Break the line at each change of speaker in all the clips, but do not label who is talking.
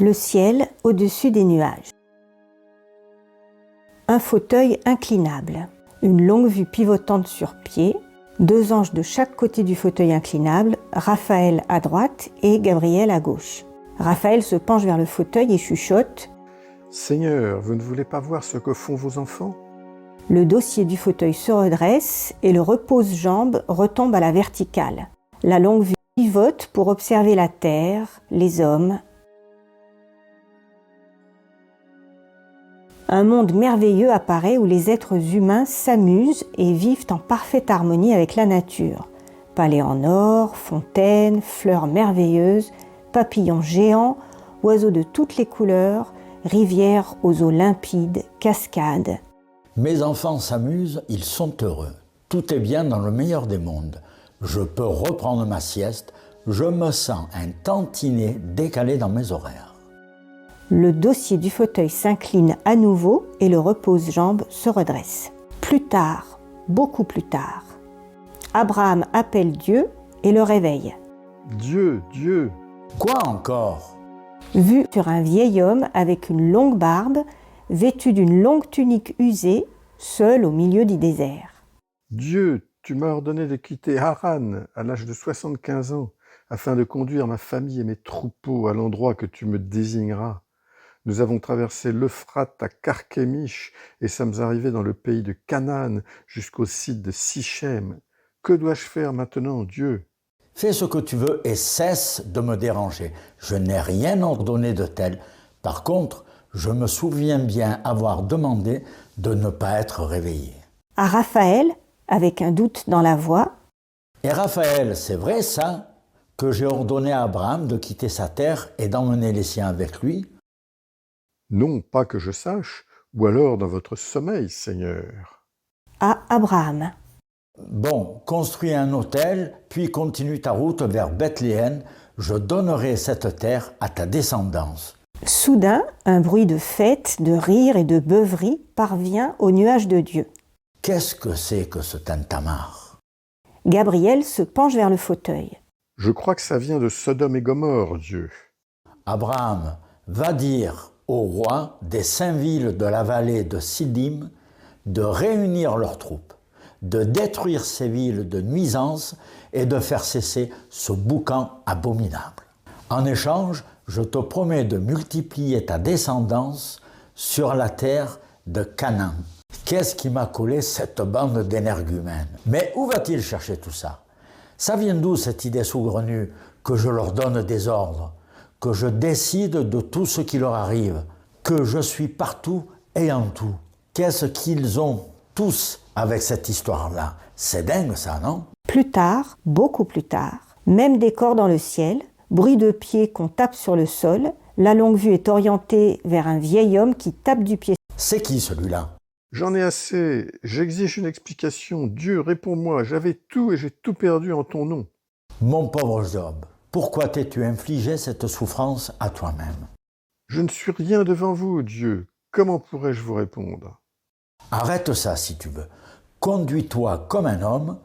Le ciel au-dessus des nuages. Un fauteuil inclinable, une longue vue pivotante sur pied, 2 anges de chaque côté du fauteuil inclinable, Raphaël à droite et Gabriel à gauche. Raphaël se penche vers le fauteuil et chuchote
« Seigneur, vous ne voulez pas voir ce que font vos enfants ?»
Le dossier du fauteuil se redresse et le repose-jambe retombe à la verticale. La longue vue pivote pour observer la terre, les hommes. Un monde merveilleux apparaît où les êtres humains s'amusent et vivent en parfaite harmonie avec la nature. Palais en or, fontaines, fleurs merveilleuses, papillons géants, oiseaux de toutes les couleurs, rivières aux eaux limpides, cascades.
Mes enfants s'amusent, ils sont heureux. Tout est bien dans le meilleur des mondes. Je peux reprendre ma sieste, je me sens un tantinet décalé dans mes horaires.
Le dossier du fauteuil s'incline à nouveau et le repose-jambe se redresse. Plus tard, beaucoup plus tard, Abraham appelle Dieu et le réveille.
Dieu, Dieu !»
Quoi encore?
Vu sur un vieil homme avec une longue barbe, vêtu d'une longue tunique usée, seul au milieu du désert.
« Dieu, tu m'as ordonné de quitter Haran à l'âge de 75 ans, afin de conduire ma famille et mes troupeaux à l'endroit que tu me désigneras. Nous avons traversé l'Euphrate à Carchemish et sommes arrivés dans le pays de Canaan jusqu'au site de Sichem. Que dois-je faire maintenant, Dieu ? »
Fais ce que tu veux et cesse de me déranger. Je n'ai rien ordonné de tel. Par contre, je me souviens bien avoir demandé de ne pas être réveillé.
À Raphaël, avec un doute dans la voix.
Et Raphaël, c'est vrai ça, que j'ai ordonné à Abraham de quitter sa terre et d'emmener les siens avec lui?
Non, pas que je sache, ou alors dans votre sommeil, Seigneur.
À Abraham.
Bon, construis un autel, puis continue ta route vers Bethléem. Je donnerai cette terre à ta descendance.
Soudain, un bruit de fête, de rire et de beuverie parvient au nuage de Dieu.
Qu'est-ce que c'est que ce tintamarre?
Gabriel se penche vers le fauteuil.
Je crois que ça vient de Sodome et Gomorrhe, Dieu.
Abraham, va dire au roi des 5 villes de la vallée de Siddim de réunir leurs troupes, de détruire ces villes de nuisance et de faire cesser ce boucan abominable. En échange, je te promets de multiplier ta descendance sur la terre de Canaan. Qu'est-ce qui m'a collé cette bande d'énergumènes? Mais où va-t-il chercher tout ça? Ça vient d'où cette idée saugrenue que je leur donne des ordres, que je décide de tout ce qui leur arrive, que je suis partout et en tout? Qu'est-ce qu'ils ont tous avec cette histoire-là? C'est dingue ça, non?
Plus tard, beaucoup plus tard, même décor dans le ciel, bruit de pieds qu'on tape sur le sol, la longue vue est orientée vers un vieil homme qui tape du pied.
C'est qui celui-là?
J'en ai assez, j'exige une explication. Dieu, réponds-moi, j'avais tout et j'ai tout perdu en ton nom.
Mon pauvre Job, pourquoi t'es-tu infligé cette souffrance à toi-même?
Je ne suis rien devant vous, Dieu. Comment pourrais-je vous répondre?
Arrête ça si tu veux. Conduis-toi comme un homme.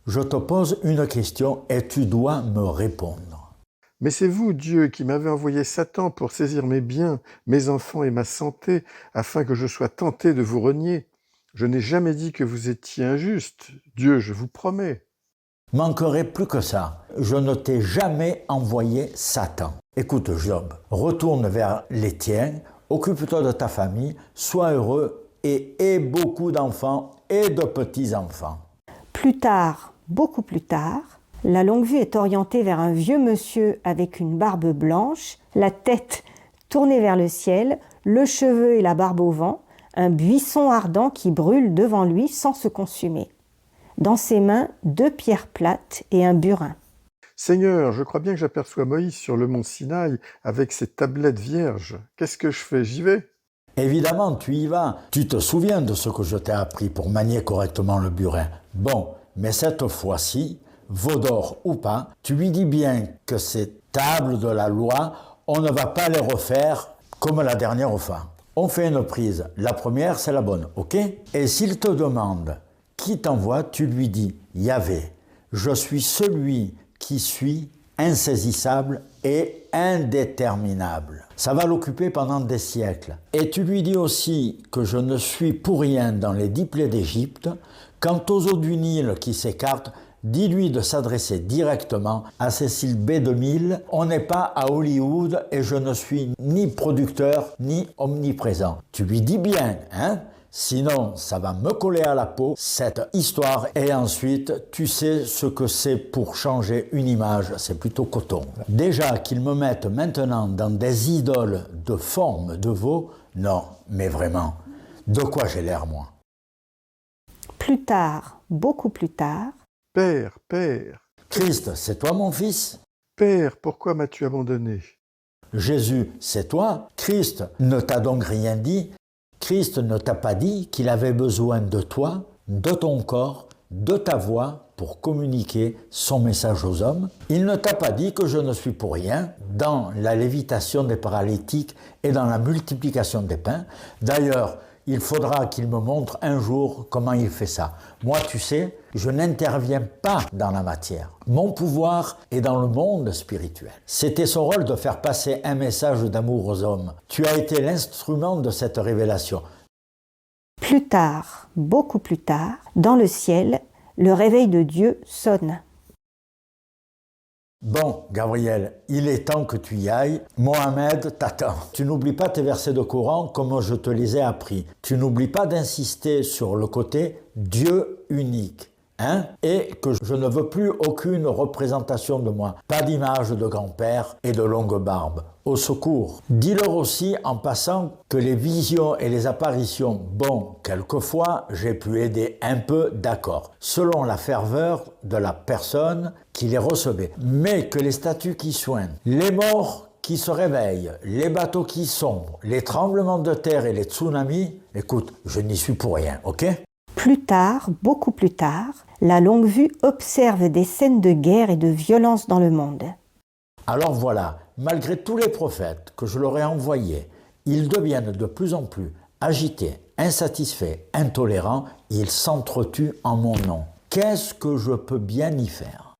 Je te pose une question et tu dois me répondre.
Mais c'est vous, Dieu, qui m'avez envoyé Satan pour saisir mes biens, mes enfants et ma santé, afin que je sois tenté de vous renier. Je n'ai jamais dit que vous étiez injuste. Dieu, je vous promets.
Manquerait plus que ça. Je ne t'ai jamais envoyé Satan. Écoute, Job, retourne vers les tiens, occupe-toi de ta famille, sois heureux et aie beaucoup d'enfants et de petits-enfants.
Plus tard, beaucoup plus tard, la longue vue est orientée vers un vieux monsieur avec une barbe blanche, la tête tournée vers le ciel, le cheveu et la barbe au vent, un buisson ardent qui brûle devant lui sans se consumer. Dans ses mains, 2 pierres plates et un burin.
Seigneur, je crois bien que j'aperçois Moïse sur le mont Sinaï avec ses tablettes vierges. Qu'est-ce que je fais? J'y vais?
Évidemment, tu y vas. Tu te souviens de ce que je t'ai appris pour manier correctement le burin. Bon, mais cette fois-ci, veau d'or ou pas, tu lui dis bien que ces tables de la loi, on ne va pas les refaire comme la dernière fois. On fait une prise. La première, c'est la bonne, ok? Et s'il te demande qui t'envoie, tu lui dis Yahvé, je suis celui qui suis insaisissable et indéterminable. Ça va l'occuper pendant des siècles. Et tu lui dis aussi que je ne suis pour rien dans les 10 plaies d'Égypte. Quant aux eaux du Nil qui s'écartent, dis-lui de s'adresser directement à Cécile B2000. On n'est pas à Hollywood et je ne suis ni producteur ni omniprésent. Tu lui dis bien, hein? Sinon, ça va me coller à la peau, cette histoire. Et ensuite, tu sais ce que c'est pour changer une image, c'est plutôt coton. Déjà qu'ils me mettent maintenant dans des idoles de forme de veau, non, mais vraiment, de quoi j'ai l'air, moi?
Plus tard, beaucoup plus tard,
Père, Père,
Christ, c'est toi mon fils?
Père, pourquoi m'as-tu abandonné?
Jésus, c'est toi? Christ ne t'a donc rien dit? Christ ne t'a pas dit qu'il avait besoin de toi, de ton corps, de ta voix pour communiquer son message aux hommes? Il ne t'a pas dit que je ne suis pour rien dans la lévitation des paralytiques et dans la multiplication des pains? D'ailleurs, il faudra qu'il me montre un jour comment il fait ça. Moi, tu sais, je n'interviens pas dans la matière. Mon pouvoir est dans le monde spirituel. C'était son rôle de faire passer un message d'amour aux hommes. Tu as été l'instrument de cette révélation.
plus tard, beaucoup plus tard, dans le ciel, le réveil de Dieu sonne.
Bon, Gabriel, il est temps que tu y ailles. Mohamed t'attend. Tu n'oublies pas tes versets de Coran comme je te les ai appris. Tu n'oublies pas d'insister sur le côté Dieu unique. Et que je ne veux plus aucune représentation de moi. Pas d'image de grand-père et de longue barbe. Au secours. Dis-leur aussi en passant que les visions et les apparitions, bon, quelquefois, j'ai pu aider un peu, d'accord, selon la ferveur de la personne qui les recevait. Mais que les statues qui soignent, les morts qui se réveillent, les bateaux qui sombrent, les tremblements de terre et les tsunamis, écoute, je n'y suis pour rien, ok ?
Plus tard, beaucoup plus tard, la longue vue observe des scènes de guerre et de violence dans le monde.
Alors voilà, malgré tous les prophètes que je leur ai envoyés, ils deviennent de plus en plus agités, insatisfaits, intolérants, ils s'entretuent en mon nom. Qu'est-ce que je peux bien y faire ?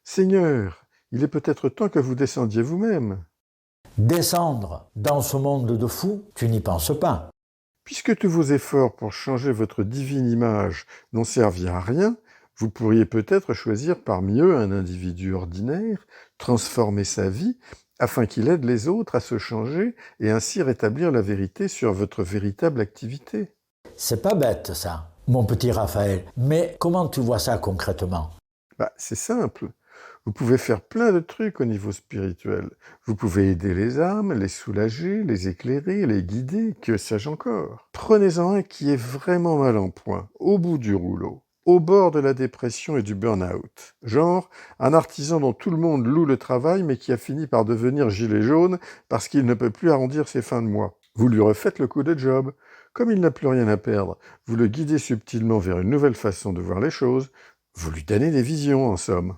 Seigneur, il est peut-être temps que vous descendiez vous-même.
Descendre dans ce monde de fous, tu n'y penses pas.
Puisque tous vos efforts pour changer votre divine image n'ont servi à rien, vous pourriez peut-être choisir parmi eux un individu ordinaire, transformer sa vie, afin qu'il aide les autres à se changer et ainsi rétablir la vérité sur votre véritable activité.
C'est pas bête ça, mon petit Raphaël, mais comment tu vois ça concrètement ?
C'est simple. Vous pouvez faire plein de trucs au niveau spirituel. Vous pouvez aider les âmes, les soulager, les éclairer, les guider, que sais-je encore. Prenez-en un qui est vraiment mal en point, au bout du rouleau, au bord de la dépression et du burn-out. Genre, un artisan dont tout le monde loue le travail, mais qui a fini par devenir gilet jaune parce qu'il ne peut plus arrondir ses fins de mois. Vous lui refaites le coup de job. Comme il n'a plus rien à perdre, vous le guidez subtilement vers une nouvelle façon de voir les choses. Vous lui donnez des visions, en somme.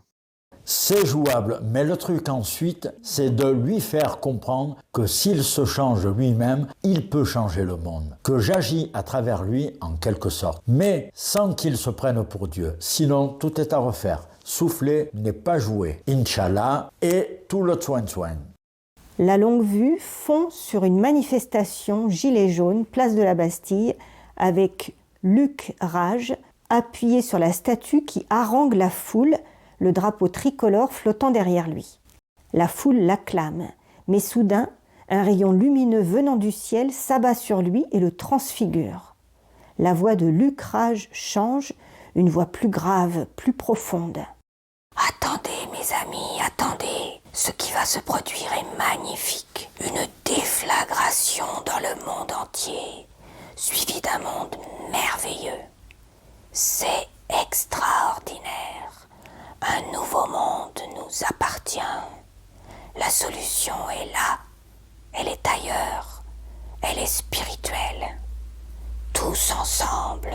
C'est jouable, mais le truc ensuite, c'est de lui faire comprendre que s'il se change lui-même, il peut changer le monde. Que j'agis à travers lui en quelque sorte, mais sans qu'il se prenne pour Dieu. Sinon, tout est à refaire. Souffler n'est pas jouer. Inch'Allah et tout le soin.
La longue vue fond sur une manifestation gilet jaune, place de la Bastille, avec Luc Rage appuyé sur la statue qui harangue la foule, le drapeau tricolore flottant derrière lui. La foule l'acclame, mais soudain, un rayon lumineux venant du ciel s'abat sur lui et le transfigure. La voix de Luc Rage change, une voix plus grave, plus profonde. « Attendez, mes amis, attendez. Ce qui va se produire est magnifique. Une déflagration dans le monde entier, suivie d'un monde merveilleux. C'est extraordinaire. Un nouveau monde nous appartient. La solution est là. Elle est ailleurs. Elle est spirituelle. Tous ensemble,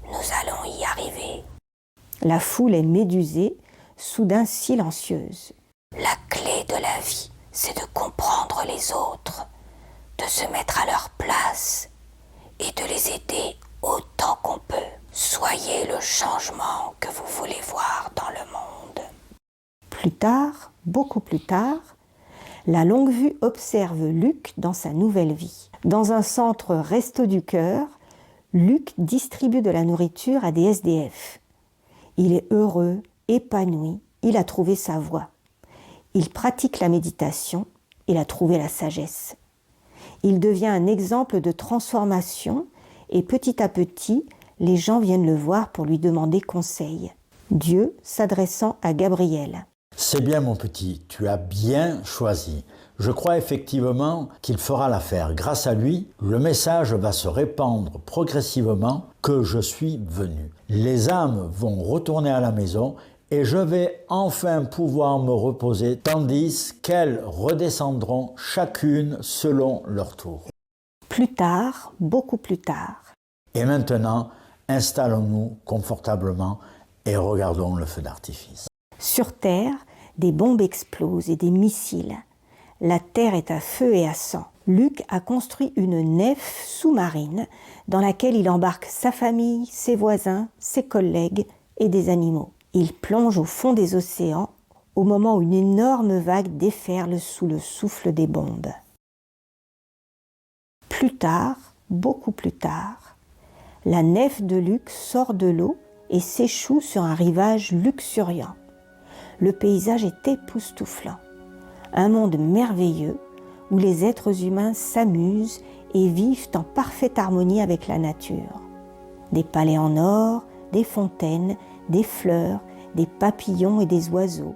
nous allons y arriver. » La foule est médusée, soudain silencieuse. La clé de la vie, c'est de comprendre les autres, de se mettre à leur place et de les aider autant qu'on peut. Soyez le changement que vous voulez voir dans le monde. Plus tard, beaucoup plus tard, La longue vue observe Luc dans sa nouvelle vie. Dans un centre Resto du Cœur, Luc distribue de la nourriture à des SDF. Il est heureux, épanoui, il a trouvé sa voie. Il pratique la méditation, il a trouvé la sagesse. Il devient un exemple de transformation et petit à petit, les gens viennent le voir pour lui demander conseil. Dieu s'adressant à Gabriel.
C'est bien mon petit, tu as bien choisi. Je crois effectivement qu'il fera l'affaire. Grâce à lui, le message va se répandre progressivement que je suis venu. Les âmes vont retourner à la maison et je vais enfin pouvoir me reposer tandis qu'elles redescendront chacune selon leur tour.
Plus tard, beaucoup plus tard.
Et maintenant, installons-nous confortablement et regardons le feu d'artifice.
Sur Terre, des bombes explosent et des missiles. La Terre est à feu et à sang. Luc a construit une nef sous-marine dans laquelle il embarque sa famille, ses voisins, ses collègues et des animaux. Il plonge au fond des océans au moment où une énorme vague déferle sous le souffle des bombes. Plus tard, beaucoup plus tard, la nef de Luc sort de l'eau et s'échoue sur un rivage luxuriant. Le paysage est époustouflant. Un monde merveilleux où les êtres humains s'amusent et vivent en parfaite harmonie avec la nature. Des palais en or, des fontaines, des fleurs, des papillons et des oiseaux.